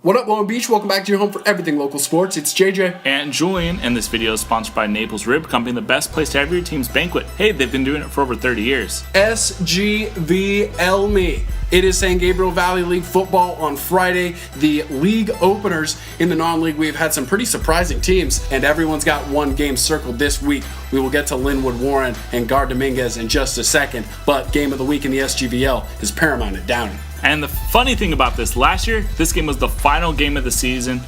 What up, Long Beach? Welcome back to your home for everything local sports. It's JJ. And Julian, and this video is sponsored by Naples Rib Company, the best place to have your team's banquet. Hey, they've been doing it for over 30 years. SGVL me. It is San Gabriel Valley League football on Friday. The league openers in the non-league, we've had some pretty surprising teams, and everyone's got one game circled this week. We will get to Linwood Warren and Gar Dominguez in just a second, but game of the week in the SGVL is Paramount at Downey. And the funny thing about this, last year, this game was the final game of the season,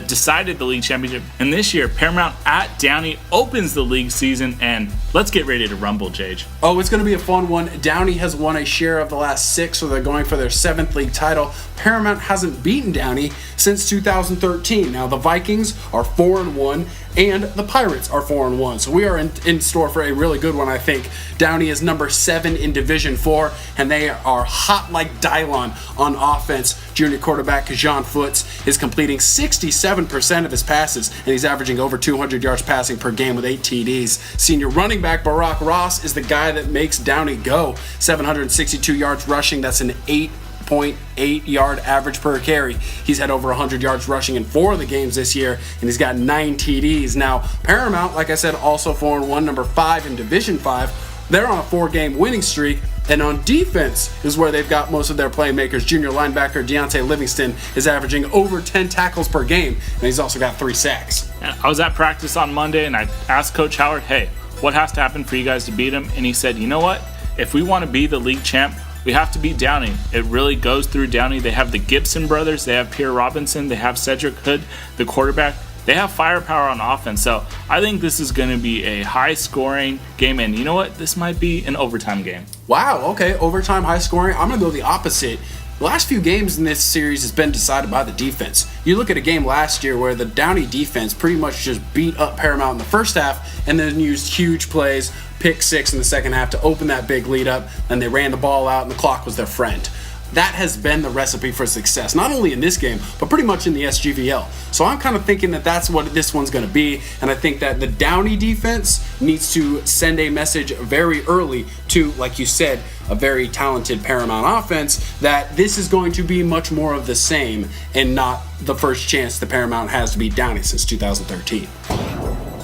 decided the league championship. And this year, Paramount at Downey opens the league season, and let's get ready to rumble, Jage. Oh, it's going to be a fun one. Downey has won a share of the last 6, so they're going for their 7th league title. Paramount hasn't beaten Downey since 2013. Now, the Vikings are 4-1, and the Pirates are 4-1. So we are in store for a really good one, I think. Downey is number 7 in Division 4, and they are hot like Dylon on offense. Junior quarterback Kajan Foots is completing 67% of his passes, and he's averaging over 200 yards passing per game with 8 TDs. Senior running back Barack Ross is the guy that makes Downey go. 762 yards rushing. That's an 8.8 yard average per carry. He's had over 100 yards rushing in 4 of the games this year, and he's got 9 TDs. Now, Paramount, like I said, also 4-1, number 5 in Division 5. They're on a 4-game winning streak, and on defense is where they've got most of their playmakers. Junior linebacker Deontay Livingston is averaging over 10 tackles per game, and he's also got 3 sacks. I was at practice on Monday, and I asked Coach Howard, hey, what has to happen for you guys to beat him? And he said, you know what? If we want to be the league champ, we have to beat Downey. It really goes through Downey. They have the Gibson brothers. They have Pierre Robinson. They have Cedric Hood, the quarterback. They have firepower on offense. So I think this is going to be a high-scoring game. And you know what? This might be an overtime game. Wow, okay. Overtime, high-scoring. I'm going to go the opposite. The last few games in this series has been decided by the defense. You look at a game last year where the Downey defense pretty much just beat up Paramount in the first half and then used huge plays, pick 6 in the second half to open that big lead up, and they ran the ball out and the clock was their friend. That has been the recipe for success, not only in this game, but pretty much in the SGVL. So I'm kind of thinking that that's what this one's going to be, and I think that the Downey defense needs to send a message very early to, like you said, a very talented Paramount offense, that this is going to be much more of the same and not the first chance the Paramount has to beat Downey since 2013.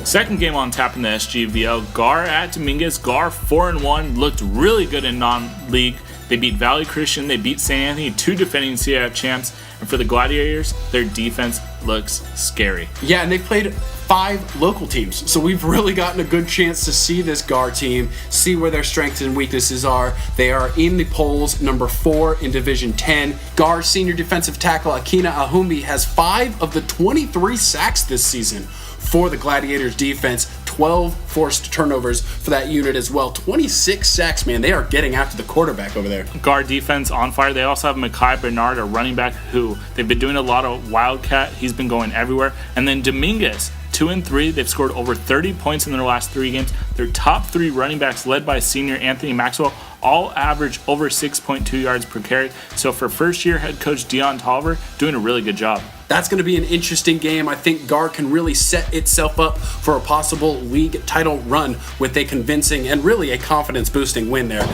Second game on tap in the SGVL, Gar at Dominguez. Gar 4-1, looked really good in non-league. They beat Valley Christian, they beat St. Anthony, 2 defending CIF champs, and for the Gladiators, their defense looks scary. Yeah, and they played 5 local teams, so we've really gotten a good chance to see this Gar team, see where their strengths and weaknesses are. They are in the polls, number 4 in Division 10. Gar senior defensive tackle Akina Ahumbi has 5 of the 23 sacks this season for the Gladiators defense. 12 forced turnovers for that unit as well. 26 sacks, man. They are getting after the quarterback over there. Guard defense on fire. They also have Mekhi Bernard, a running back who they've been doing a lot of wildcat. He's been going everywhere. And then Dominguez, 2-3. They've scored over 30 points in their last 3 games. Their top 3 running backs, led by senior Anthony Maxwell, all average over 6.2 yards per carry. So for first-year head coach Dion Tolliver, doing a really good job. That's going to be an interesting game. I think Gar can really set itself up for a possible league title run with a convincing and really a confidence-boosting win there.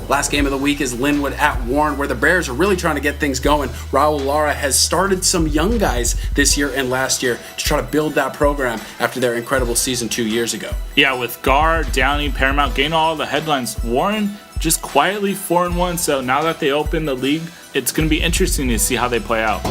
Last game of the week is Linwood at Warren, where the Bears are really trying to get things going. Raul Lara has started some young guys this year and last year to try to build that program after their incredible season 2 years ago. Yeah, with Gar, Downey, Paramount getting all the headlines, Warren just quietly 4-1. So now that they open the league, it's going to be interesting to see how they play out.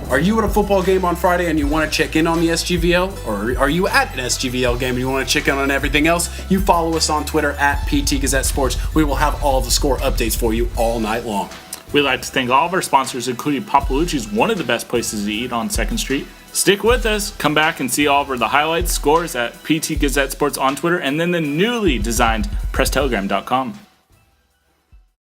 Are you at a football game on Friday and you want to check in on the SGVL? Or are you at an SGVL game and you want to check in on everything else? You follow us on Twitter at PT Gazette Sports. We will have all the score updates for you all night long. We'd like to thank all of our sponsors, including Papalucci's, one of the best places to eat on 2nd Street. Stick with us. Come back and see all of the highlights, scores at PT Gazette Sports on Twitter, and then the newly designed PressTelegram.com.